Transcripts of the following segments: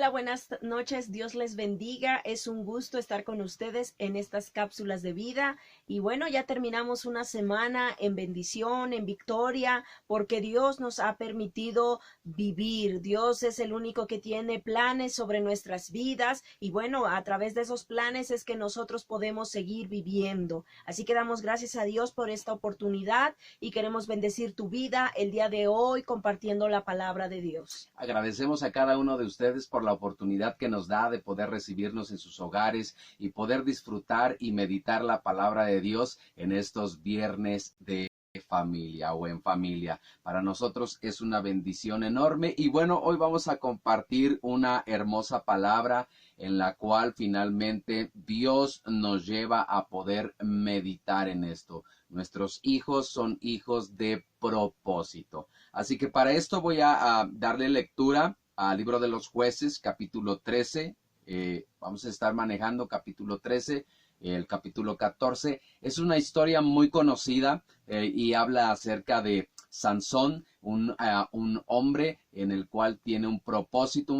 Hola, buenas noches, Dios les bendiga. Es un gusto estar con ustedes en estas cápsulas de vida. Y bueno, ya terminamos una semana en bendición, en victoria, porque Dios nos ha permitido vivir. Dios es el único que tiene planes sobre nuestras vidas y bueno, a través de esos planes es que nosotros podemos seguir viviendo. Así que damos gracias a Dios por esta oportunidad y queremos bendecir tu vida el día de hoy compartiendo la palabra de Dios. Agradecemos a cada uno de ustedes por la oportunidad que nos da de poder recibirnos en sus hogares y poder disfrutar y meditar la palabra de Dios en estos viernes de familia o en familia. Para nosotros es una bendición enorme y bueno, hoy vamos a compartir una hermosa palabra en la cual finalmente Dios nos lleva a poder meditar en esto. Nuestros hijos son hijos de propósito. Así que para esto voy a darle lectura al libro de los jueces, capítulo 13. Vamos a estar manejando capítulo 13. El capítulo 14 es una historia muy conocida y habla acerca de Sansón, un hombre en el cual tiene un propósito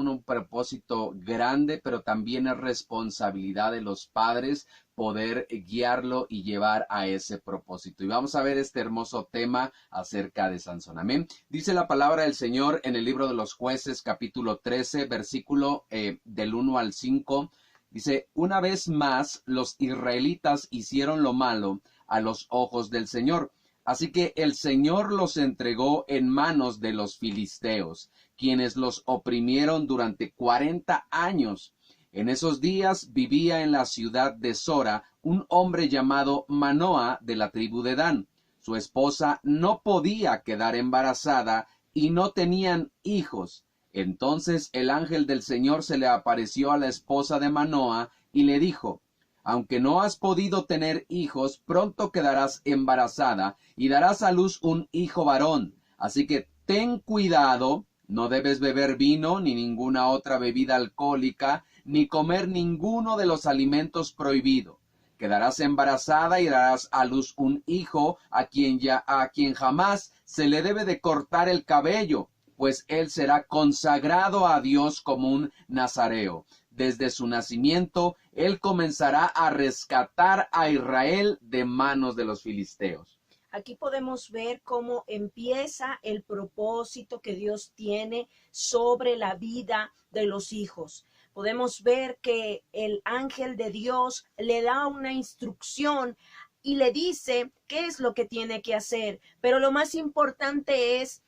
grande, pero también es responsabilidad de los padres poder guiarlo y llevar a ese propósito. Y vamos a ver este hermoso tema acerca de Sansón. Amén. Dice la palabra del Señor en el libro de los jueces, capítulo 13, versículo del 1 al 5. Dice, una vez más los israelitas hicieron lo malo a los ojos del Señor. Así que el Señor los entregó en manos de los filisteos, quienes los oprimieron durante 40 años. En esos días vivía en la ciudad de Sora un hombre llamado Manoa de la tribu de Dan. Su esposa no podía quedar embarazada y no tenían hijos. Entonces el ángel del Señor se le apareció a la esposa de Manoa y le dijo, aunque no has podido tener hijos, pronto quedarás embarazada y darás a luz un hijo varón. Así que ten cuidado, no debes beber vino ni ninguna otra bebida alcohólica, ni comer ninguno de los alimentos prohibidos. Quedarás embarazada y darás a luz un hijo a quien jamás se le debe de cortar el cabello, pues él será consagrado a Dios como un nazareo. Desde su nacimiento, él comenzará a rescatar a Israel de manos de los filisteos. Aquí podemos ver cómo empieza el propósito que Dios tiene sobre la vida de los hijos. Podemos ver que el ángel de Dios le da una instrucción y le dice qué es lo que tiene que hacer. Pero lo más importante es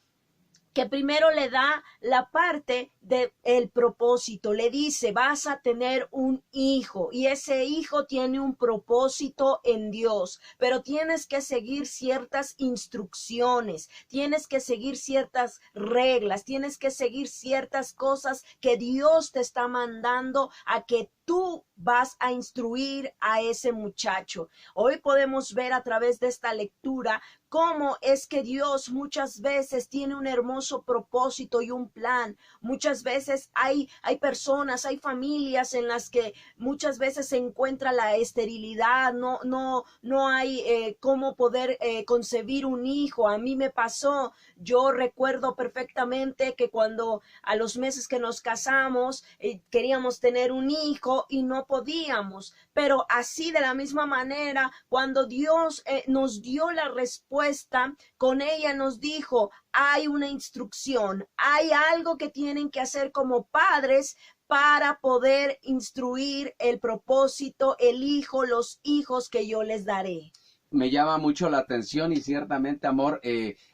que primero le da la parte del propósito, le dice, vas a tener un hijo y ese hijo tiene un propósito en Dios, pero tienes que seguir ciertas instrucciones, tienes que seguir ciertas reglas, tienes que seguir ciertas cosas que Dios te está mandando a que tú vas a instruir a ese muchacho. Hoy podemos ver a través de esta lectura cómo es que Dios muchas veces tiene un hermoso propósito y un plan. Muchas veces hay personas, hay familias en las que muchas veces se encuentra la esterilidad, no hay cómo poder concebir un hijo. A mí me pasó, yo recuerdo perfectamente que cuando a los meses que nos casamos queríamos tener un hijo y no podíamos, pero así de la misma manera, cuando Dios nos dio la respuesta, con ella nos dijo, hay una instrucción, hay algo que tienen que hacer como padres para poder instruir el propósito, el hijo, los hijos que yo les daré. Me llama mucho la atención y ciertamente, amor,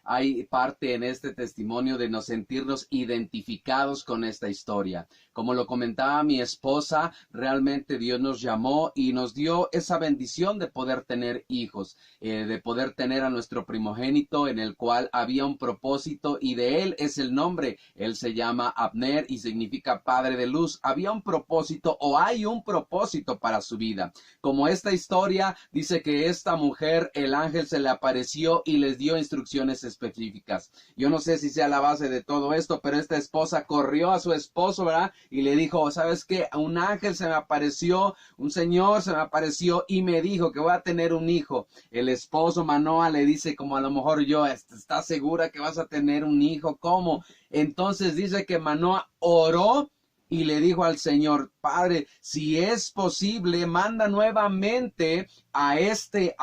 hay parte en este testimonio de nos sentirnos identificados con esta historia. Como lo comentaba mi esposa, realmente Dios nos llamó y nos dio esa bendición de poder tener hijos, de poder tener a nuestro primogénito en el cual había un propósito y de él es el nombre. Él se llama Abner y significa padre de luz. Había un propósito o hay un propósito para su vida. Como esta historia dice que esta mujer, el ángel se le apareció y les dio instrucciones específicas. Yo no sé si sea la base de todo esto, pero esta esposa corrió a su esposo, ¿verdad? Y le dijo, ¿sabes qué? Un ángel se me apareció, un señor se me apareció y me dijo que voy a tener un hijo. El esposo Manoa le dice, como a lo mejor yo, ¿estás segura que vas a tener un hijo? ¿Cómo? Entonces dice que Manoa oró y le dijo al Señor: Padre, si es posible, manda nuevamente a este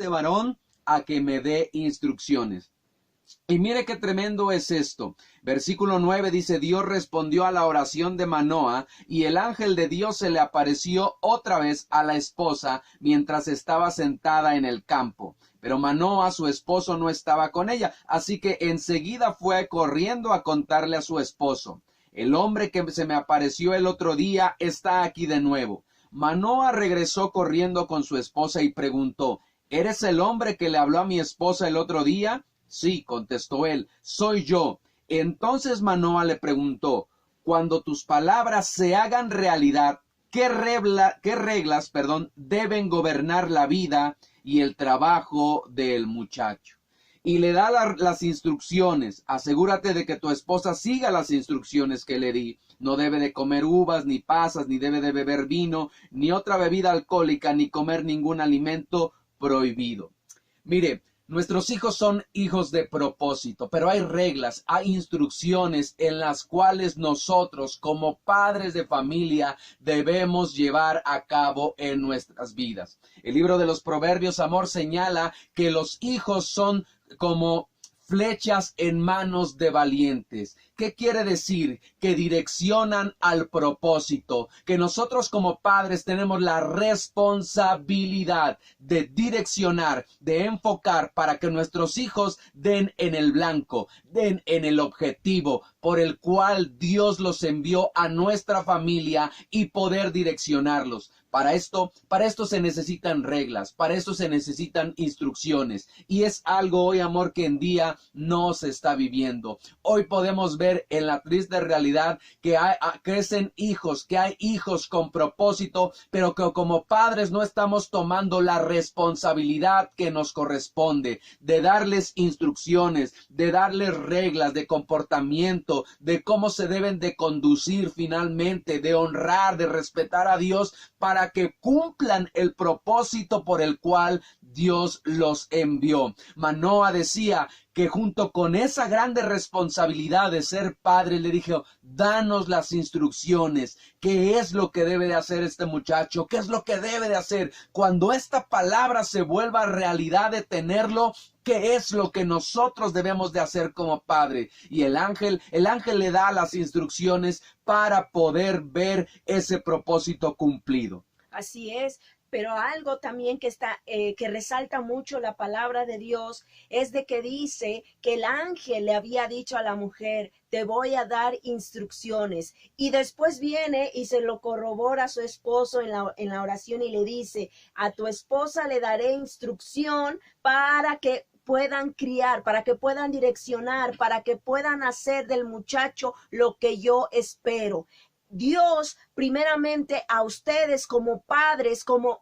varón a que me dé instrucciones. Y mire qué tremendo es esto. Versículo 9 dice: Dios respondió a la oración de Manoa, y el ángel de Dios se le apareció otra vez a la esposa mientras estaba sentada en el campo. Pero Manoa, su esposo, no estaba con ella, así que enseguida fue corriendo a contarle a su esposo: el hombre que se me apareció el otro día está aquí de nuevo. Manoa regresó corriendo con su esposa y preguntó: ¿eres el hombre que le habló a mi esposa el otro día? Sí, contestó él, soy yo. Entonces Manoa le preguntó: cuando tus palabras se hagan realidad, ¿qué reglas, deben gobernar la vida y el trabajo del muchacho? Y le da las instrucciones. Asegúrate de que tu esposa siga las instrucciones que le di. No debe de comer uvas, ni pasas, ni debe de beber vino, ni otra bebida alcohólica, ni comer ningún alimento prohibido. Mire, nuestros hijos son hijos de propósito, pero hay reglas, hay instrucciones en las cuales nosotros, como padres de familia, debemos llevar a cabo en nuestras vidas. El libro de los Proverbios, amor, señala que los hijos son como flechas en manos de valientes. ¿Qué quiere decir? Que direccionan al propósito, que nosotros como padres tenemos la responsabilidad de direccionar, de enfocar para que nuestros hijos den en el blanco, den en el objetivo por el cual Dios los envió a nuestra familia y poder direccionarlos. Para esto se necesitan reglas, para esto se necesitan instrucciones. Y es algo hoy, amor, que en día no se está viviendo. Hoy podemos ver en la triste realidad que crecen hijos, que hay hijos con propósito, pero que como padres no estamos tomando la responsabilidad que nos corresponde de darles instrucciones, de darles reglas de comportamiento, de cómo se deben de conducir finalmente, de honrar, de respetar a Dios para que cumplan el propósito por el cual Dios los envió. Manoa decía que junto con esa grande responsabilidad de ser padre, le dijo: danos las instrucciones, qué es lo que debe de hacer este muchacho, qué es lo que debe de hacer cuando esta palabra se vuelva realidad de tenerlo. ¿Qué es lo que nosotros debemos de hacer como padre? Y el ángel le da las instrucciones para poder ver ese propósito cumplido. Así es. Pero algo también que resalta mucho la palabra de Dios es de que dice que el ángel le había dicho a la mujer: te voy a dar instrucciones. Y después viene y se lo corrobora a su esposo en la oración y le dice: a tu esposa le daré instrucción para que puedan criar, para que puedan direccionar, para que puedan hacer del muchacho lo que yo espero. Dios, primeramente a ustedes como padres, como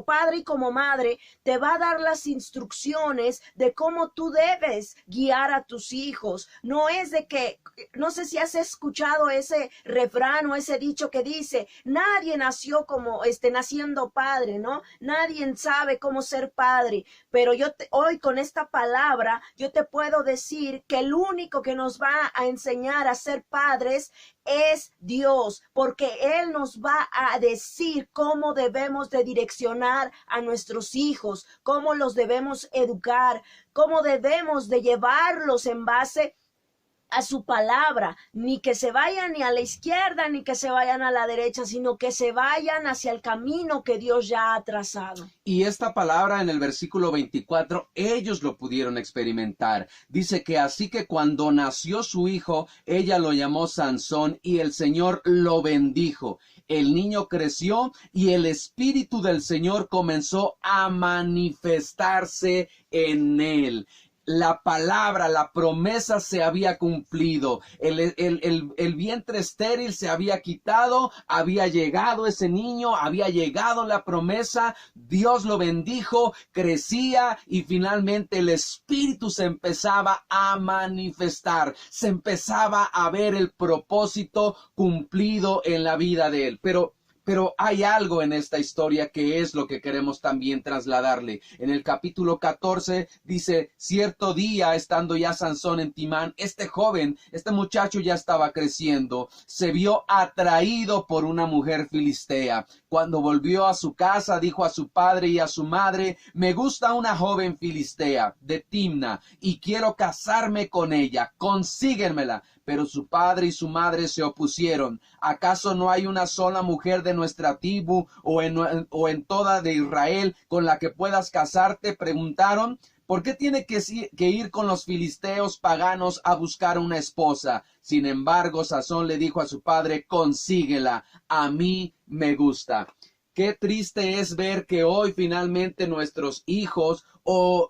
padre y como madre, te va a dar las instrucciones de cómo tú debes guiar a tus hijos. No es de que, no sé si has escuchado ese refrán o ese dicho que dice: nadie nació naciendo padre, ¿no? Nadie sabe cómo ser padre. Pero hoy con esta palabra, yo te puedo decir que el único que nos va a enseñar a ser padres es Dios, porque Él nos va a decir cómo debemos de direccionar a nuestros hijos, cómo los debemos educar, cómo debemos de llevarlos en base a su palabra, ni que se vayan ni a la izquierda ni que se vayan a la derecha, sino que se vayan hacia el camino que Dios ya ha trazado. Y esta palabra en el versículo 24, ellos lo pudieron experimentar. Dice que así que cuando nació su hijo, ella lo llamó Sansón y el Señor lo bendijo. El niño creció y el Espíritu del Señor comenzó a manifestarse en él. La palabra, la promesa se había cumplido, el vientre estéril se había quitado, había llegado ese niño, había llegado la promesa, Dios lo bendijo, crecía y finalmente el Espíritu se empezaba a manifestar, se empezaba a ver el propósito cumplido en la vida de él. Pero Pero hay algo en esta historia que es lo que queremos también trasladarle. En el capítulo 14 dice, cierto día, estando ya Sansón en Timán, este joven, este muchacho ya estaba creciendo, se vio atraído por una mujer filistea. Cuando volvió a su casa, dijo a su padre y a su madre, me gusta una joven filistea de Timna y quiero casarme con ella, consíguenmela. Pero su padre y su madre se opusieron. ¿Acaso no hay una sola mujer de nuestra tribu o en toda de Israel con la que puedas casarte? Preguntaron. ¿Por qué tiene que ir con los filisteos paganos a buscar una esposa? Sin embargo, Sansón le dijo a su padre, consíguela, a mí me gusta. Qué triste es ver que hoy finalmente nuestros hijos o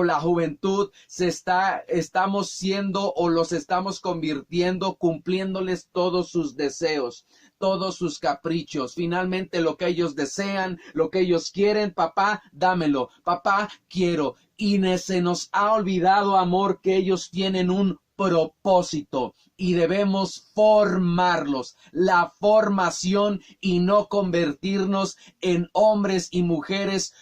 la juventud estamos siendo o los estamos convirtiendo, cumpliéndoles todos sus deseos, todos sus caprichos. Finalmente lo que ellos desean, lo que ellos quieren, papá, dámelo, papá, quiero. Y se nos ha olvidado, amor, que ellos tienen un propósito y debemos formarlos, la formación, y no convertirnos en hombres y mujeres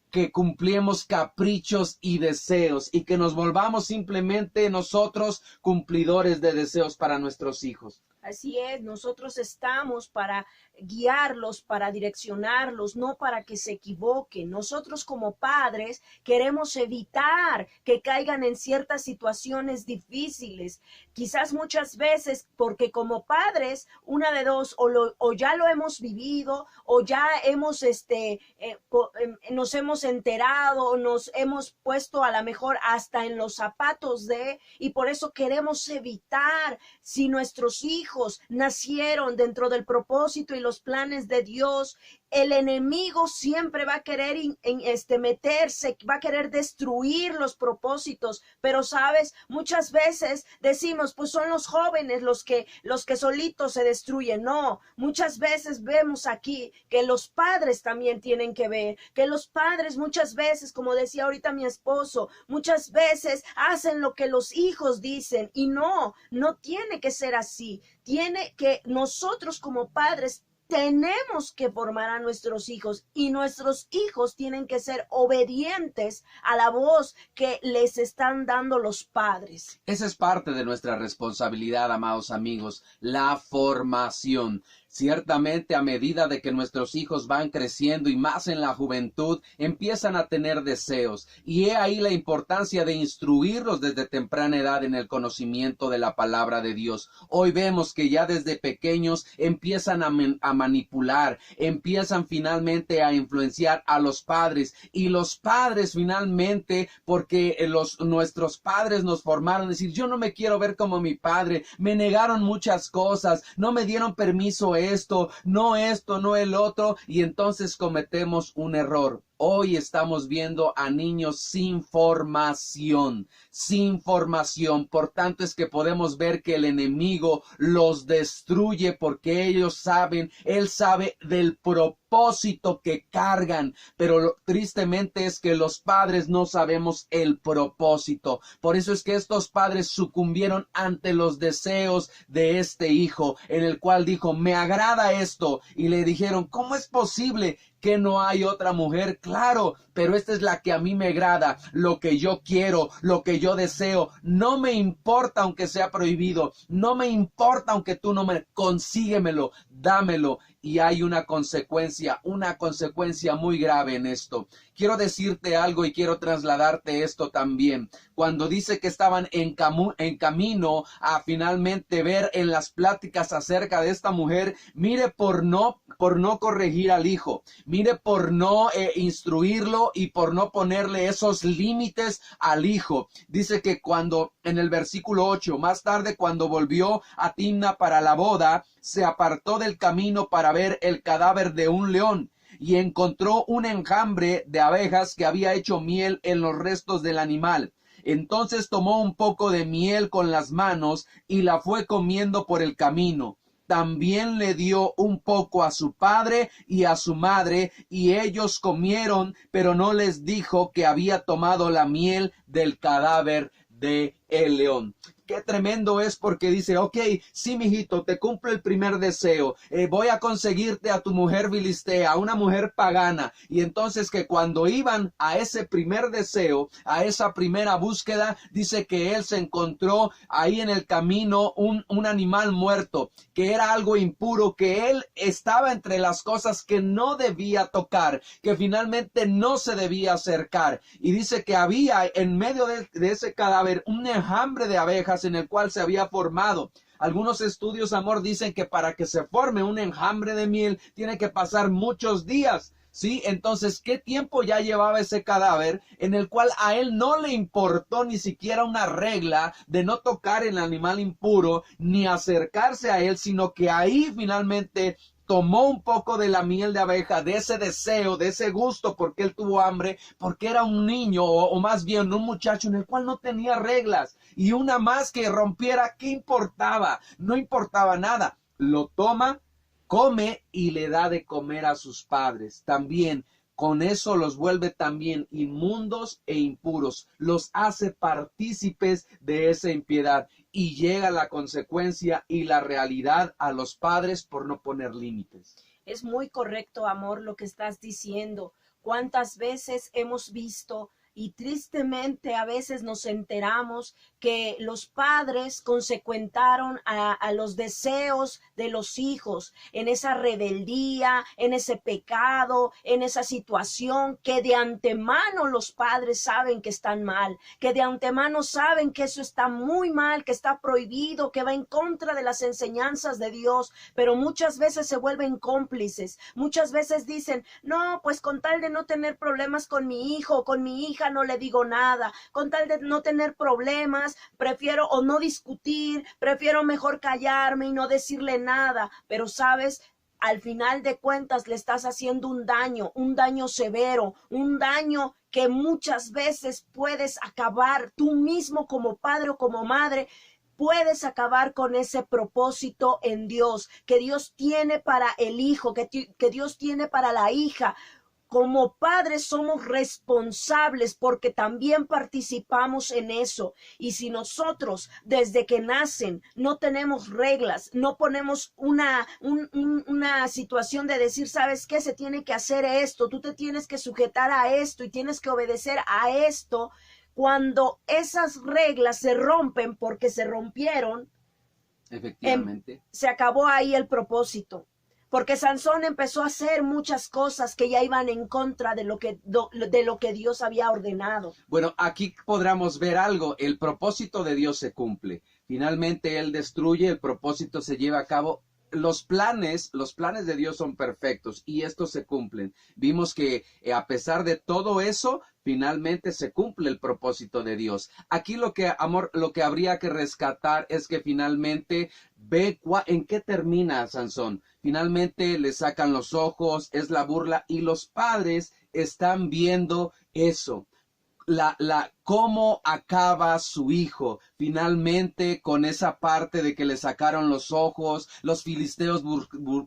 que cumplemos caprichos y deseos y que nos volvamos simplemente nosotros cumplidores de deseos para nuestros hijos. Así es, nosotros estamos para guiarlos, para direccionarlos, no para que se equivoquen. Nosotros como padres queremos evitar que caigan en ciertas situaciones difíciles. Quizás muchas veces porque como padres, una de dos, o ya lo hemos vivido, o ya hemos nos hemos enterado, nos hemos puesto a lo mejor hasta en los zapatos y por eso queremos evitar. Si nuestros hijos nacieron dentro del propósito y los planes de Dios, el enemigo siempre va a querer meterse, va a querer destruir los propósitos. Pero sabes, muchas veces decimos, pues son los jóvenes los que solitos se destruyen. No, muchas veces vemos aquí que los padres también tienen que ver, que los padres muchas veces, como decía ahorita mi esposo, muchas veces hacen lo que los hijos dicen, y no tiene que ser así. Tiene que nosotros como padres tenemos que formar a nuestros hijos, y nuestros hijos tienen que ser obedientes a la voz que les están dando los padres. Esa es parte de nuestra responsabilidad, amados amigos, la formación. Ciertamente, a medida de que nuestros hijos van creciendo y más en la juventud, empiezan a tener deseos. Y he ahí la importancia de instruirlos desde temprana edad en el conocimiento de la palabra de Dios. Hoy vemos que ya desde pequeños empiezan a manipular, empiezan finalmente a influenciar a los padres. Y los padres finalmente, porque nuestros padres nos formaron, decir, yo no me quiero ver como mi padre, me negaron muchas cosas, no me dieron permiso esto, no el otro, y entonces cometemos un error. Hoy estamos viendo a niños sin formación. Por tanto es que podemos ver que el enemigo los destruye porque él sabe del propósito que cargan, pero tristemente es que los padres no sabemos el propósito. Por eso es que estos padres sucumbieron ante los deseos de este hijo, en el cual dijo, me agrada esto, y le dijeron, ¿cómo es posible que no hay otra mujer? Claro, pero esta es la que a mí me agrada, lo que yo quiero, lo que yo deseo. No me importa aunque sea prohibido, no me importa aunque tú no me, consíguemelo, dámelo. Y hay una consecuencia muy grave en esto. Quiero decirte algo y quiero trasladarte esto también. Cuando dice que estaban en camino a finalmente ver en las pláticas acerca de esta mujer, mire, por no corregir al hijo, mire, por no instruirlo y por no ponerle esos límites al hijo. Dice que cuando, en el versículo 8, más tarde cuando volvió a Timna para la boda, se apartó del camino para ver el cadáver de un león, y encontró un enjambre de abejas que había hecho miel en los restos del animal. Entonces tomó un poco de miel con las manos y la fue comiendo por el camino. También le dio un poco a su padre y a su madre, y ellos comieron, pero no les dijo que había tomado la miel del cadáver de el león. Qué tremendo es, porque dice, ok, sí, mijito, te cumplo el primer deseo, voy a conseguirte a tu mujer filistea, a una mujer pagana. Y entonces que cuando iban a ese primer deseo, a esa primera búsqueda, dice que él se encontró ahí en el camino un animal muerto, que era algo impuro, que él estaba entre las cosas que no debía tocar, que finalmente no se debía acercar. Y dice que había en medio de ese cadáver un enjambre de abejas en el cual se había formado. Algunos estudios, amor, dicen que para que se forme un enjambre de miel tiene que pasar muchos días. Sí, entonces, ¿qué tiempo ya llevaba ese cadáver en el cual a él no le importó ni siquiera una regla de no tocar el animal impuro ni acercarse a él, sino que ahí finalmente tomó un poco de la miel de abeja, de ese deseo, de ese gusto, porque él tuvo hambre, porque era un niño o más bien un muchacho en el cual no tenía reglas, y una más que rompiera, ¿qué importaba? No importaba nada. Lo toma, come y le da de comer a sus padres. También con eso los vuelve también inmundos e impuros, los hace partícipes de esa impiedad, y llega la consecuencia y la realidad a los padres por no poner límites. Es muy correcto, amor, lo que estás diciendo. ¿Cuántas veces hemos visto y tristemente a veces nos enteramos que los padres consecuentaron a los deseos de los hijos en esa rebeldía, en ese pecado, en esa situación que de antemano los padres saben que están mal, que de antemano saben que eso está muy mal, que está prohibido, que va en contra de las enseñanzas de Dios, pero muchas veces se vuelven cómplices. Muchas veces dicen, no, pues con tal de no tener problemas con mi hijo o con mi hija, no le digo nada, con tal de no tener problemas, prefiero o no discutir, prefiero mejor callarme y no decirle nada. Pero sabes, al final de cuentas le estás haciendo un daño severo, un daño que muchas veces puedes acabar tú mismo como padre o como madre. Puedes acabar con ese propósito en Dios, que Dios tiene para el hijo, que Dios tiene para la hija. Como padres somos responsables porque también participamos en eso. Y si nosotros desde que nacen no tenemos reglas, no ponemos una situación de decir, ¿sabes qué? Se tiene que hacer esto, tú te tienes que sujetar a esto y tienes que obedecer a esto. Cuando esas reglas se rompen porque se rompieron, efectivamente, se acabó ahí el propósito. Porque Sansón empezó a hacer muchas cosas que ya iban en contra de lo que Dios había ordenado. Bueno, aquí podremos ver algo. El propósito de Dios se cumple. Finalmente Él destruye, el propósito se lleva a cabo. Los planes de Dios son perfectos y estos se cumplen. Vimos que a pesar de todo eso, finalmente se cumple el propósito de Dios. Aquí lo que habría que rescatar es que finalmente ve en qué termina Sansón. Finalmente le sacan los ojos, es la burla, y los padres están viendo eso. Cómo acaba su hijo finalmente con esa parte de que le sacaron los ojos, los filisteos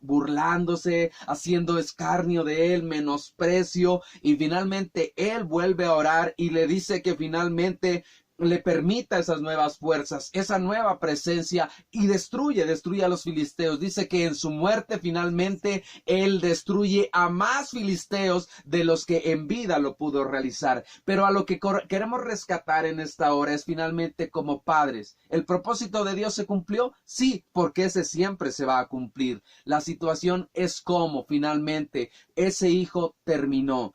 burlándose, haciendo escarnio de él, menosprecio, y finalmente él vuelve a orar y le dice que finalmente le permita esas nuevas fuerzas, esa nueva presencia, y destruye a los filisteos. Dice que en su muerte finalmente él destruye a más filisteos de los que en vida lo pudo realizar. Pero a lo que queremos rescatar en esta hora es finalmente como padres. ¿El propósito de Dios se cumplió? Sí, porque ese siempre se va a cumplir. La situación es cómo finalmente ese hijo terminó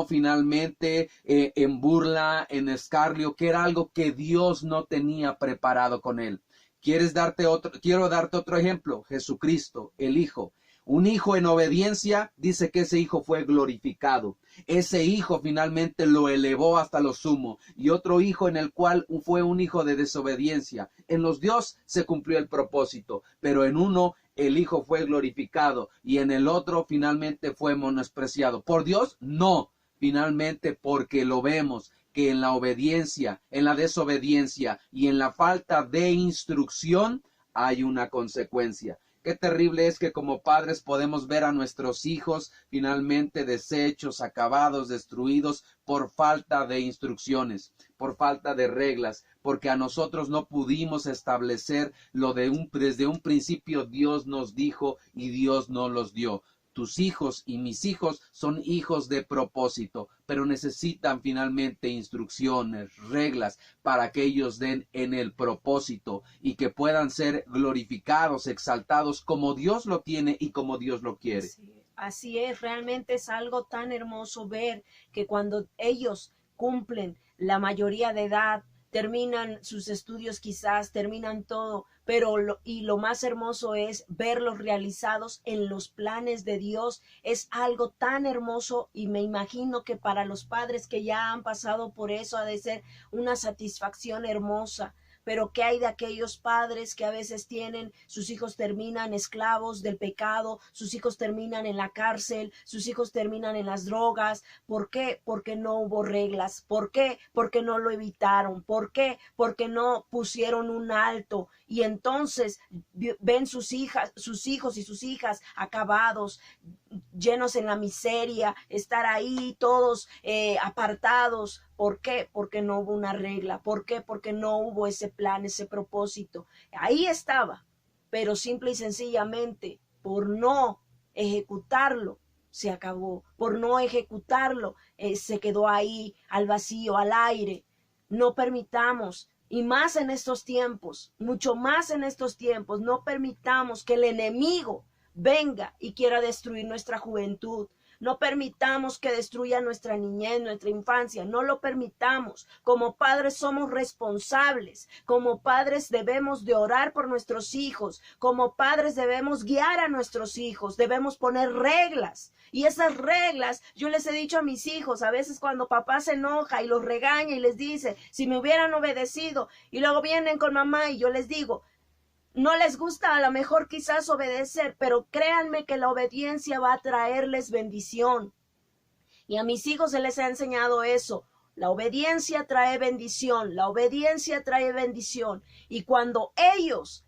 finalmente en burla, en escarnio, que era algo que Dios no tenía preparado con él. Quiero darte otro ejemplo. Jesucristo, el Hijo. Un hijo en obediencia, dice que ese hijo fue glorificado. Ese hijo finalmente lo elevó hasta lo sumo. Y otro hijo en el cual fue un hijo de desobediencia. En los dos se cumplió el propósito, pero en uno el hijo fue glorificado y en el otro finalmente fue menospreciado. ¿Por Dios? No. Finalmente porque lo vemos que en la obediencia, en la desobediencia y en la falta de instrucción hay una consecuencia. Qué terrible es que como padres podemos ver a nuestros hijos finalmente deshechos, acabados, destruidos por falta de instrucciones, por falta de reglas, porque a nosotros no pudimos establecer desde un principio Dios nos dijo y Dios nos los dio. Tus hijos y mis hijos son hijos de propósito, pero necesitan finalmente instrucciones, reglas, para que ellos den en el propósito y que puedan ser glorificados, exaltados como Dios lo tiene y como Dios lo quiere. Así es, realmente es algo tan hermoso ver que cuando ellos cumplen la mayoría de edad, terminan sus estudios quizás, terminan todo, pero lo más hermoso es verlos realizados en los planes de Dios. Es algo tan hermoso y me imagino que para los padres que ya han pasado por eso ha de ser una satisfacción hermosa. Pero ¿qué hay de aquellos padres que a veces sus hijos terminan esclavos del pecado, sus hijos terminan en la cárcel, sus hijos terminan en las drogas? ¿Por qué? Porque no hubo reglas. ¿Por qué? Porque no lo evitaron. ¿Por qué? Porque no pusieron un alto. Y entonces ven sus hijos y sus hijas acabados, llenos en la miseria, estar ahí todos apartados. ¿Por qué? Porque no hubo una regla. ¿Por qué? Porque no hubo ese plan, ese propósito. Ahí estaba, pero simple y sencillamente por no ejecutarlo se acabó. Por no ejecutarlo se quedó ahí al vacío, al aire. No permitamos, y más en estos tiempos, mucho más en estos tiempos, no permitamos que el enemigo venga y quiera destruir nuestra juventud. No permitamos que destruya nuestra niñez, nuestra infancia. No lo permitamos. Como padres somos responsables. Como padres debemos de orar por nuestros hijos. Como padres debemos guiar a nuestros hijos. Debemos poner reglas. Y esas reglas, yo les he dicho a mis hijos, a veces cuando papá se enoja y los regaña y les dice, si me hubieran obedecido, y luego vienen con mamá y yo les digo, no les gusta a lo mejor quizás obedecer, pero créanme que la obediencia va a traerles bendición. Y a mis hijos se les ha enseñado eso. La obediencia trae bendición, la obediencia trae bendición. Y cuando ellos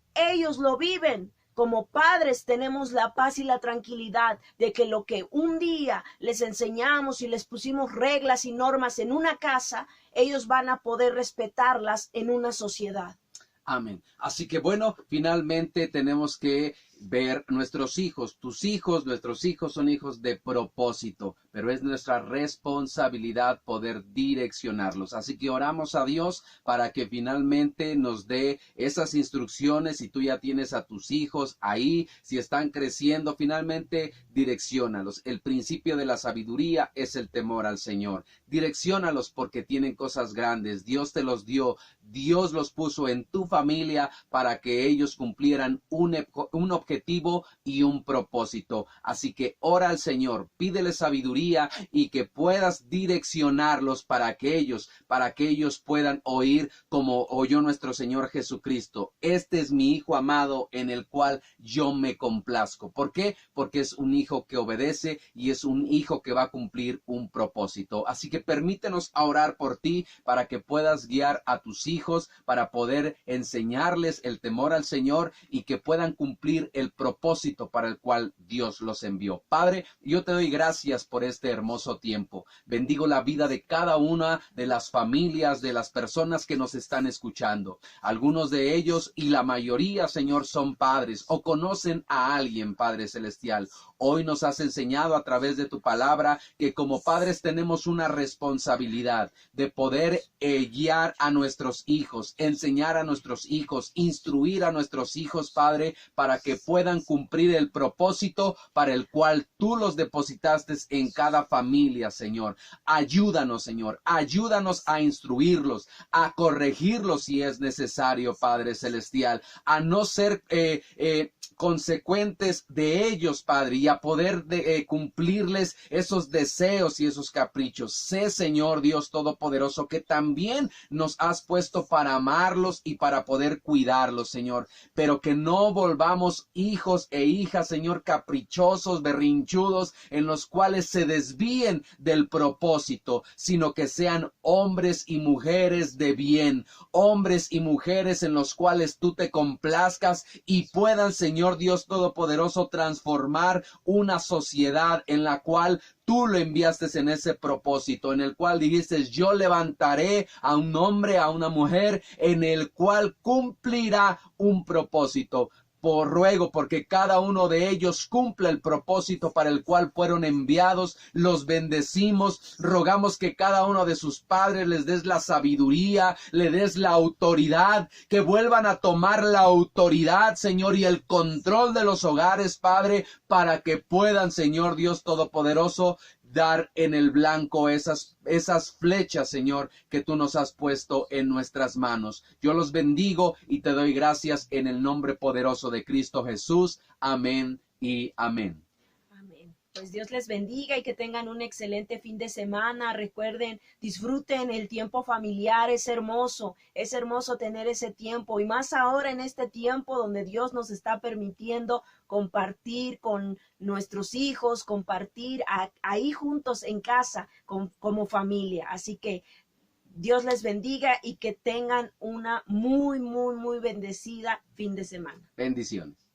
lo viven, como padres tenemos la paz y la tranquilidad de que lo que un día les enseñamos y les pusimos reglas y normas en una casa, ellos van a poder respetarlas en una sociedad. Amén. Así que bueno, finalmente tenemos que ver nuestros hijos. Tus hijos, nuestros hijos son hijos de propósito, pero es nuestra responsabilidad poder direccionarlos. Así que oramos a Dios para que finalmente nos dé esas instrucciones. Si tú ya tienes a tus hijos ahí, si están creciendo, finalmente direcciónalos. El principio de la sabiduría es el temor al Señor. Direcciónalos porque tienen cosas grandes. Dios te los dio. Dios los puso en tu familia para que ellos cumplieran un objetivo y un propósito. Así que ora al Señor, pídele sabiduría y que puedas direccionarlos para que ellos puedan oír como oyó nuestro Señor Jesucristo. Este es mi Hijo amado en el cual yo me complazco. ¿Por qué? Porque es un hijo que obedece y es un hijo que va a cumplir un propósito. Así que permítenos orar por ti para que puedas guiar a tus hijos, para poder enseñarles el temor al Señor y que puedan cumplir el propósito para el cual Dios los envió. Padre, yo te doy gracias por este hermoso tiempo. Bendigo la vida de cada una de las familias, de las personas que nos están escuchando. Algunos de ellos y la mayoría, Señor, son padres o conocen a alguien, Padre Celestial. Hoy nos has enseñado a través de tu palabra que como padres tenemos una responsabilidad de poder guiar a nuestros hijos, enseñar a nuestros hijos, instruir a nuestros hijos, Padre, para que puedan cumplir el propósito para el cual tú los depositaste en cada familia, Señor. Ayúdanos, Señor, ayúdanos a instruirlos, a corregirlos si es necesario, Padre Celestial, a no ser consecuentes de ellos, Padre, y a poder cumplirles esos deseos y esos caprichos. Sé, Señor Dios Todopoderoso, que también nos has puesto para amarlos y para poder cuidarlos, Señor, pero que no volvamos hijos e hijas, Señor, caprichosos, berrinchudos, en los cuales se desvíen del propósito, sino que sean hombres y mujeres de bien, hombres y mujeres en los cuales tú te complazcas y puedan, Señor Dios Todopoderoso, transformar una sociedad en la cual tú lo enviaste en ese propósito, en el cual dijiste, yo levantaré a un hombre, a una mujer, en el cual cumplirá un propósito. Por ruego, porque cada uno de ellos cumple el propósito para el cual fueron enviados, los bendecimos, rogamos que cada uno de sus padres les des la sabiduría, le des la autoridad, que vuelvan a tomar la autoridad, Señor, y el control de los hogares, Padre, para que puedan, Señor Dios Todopoderoso, dar en el blanco esas flechas, Señor, que tú nos has puesto en nuestras manos. Yo los bendigo y te doy gracias en el nombre poderoso de Cristo Jesús. Amén y amén. Amén. Pues Dios les bendiga y que tengan un excelente fin de semana. Recuerden, disfruten el tiempo familiar, es hermoso tener ese tiempo y más ahora en este tiempo donde Dios nos está permitiendo compartir con nuestros hijos, compartir ahí juntos en casa como familia. Así que Dios les bendiga y que tengan una muy, muy, muy bendecida fin de semana. Bendiciones.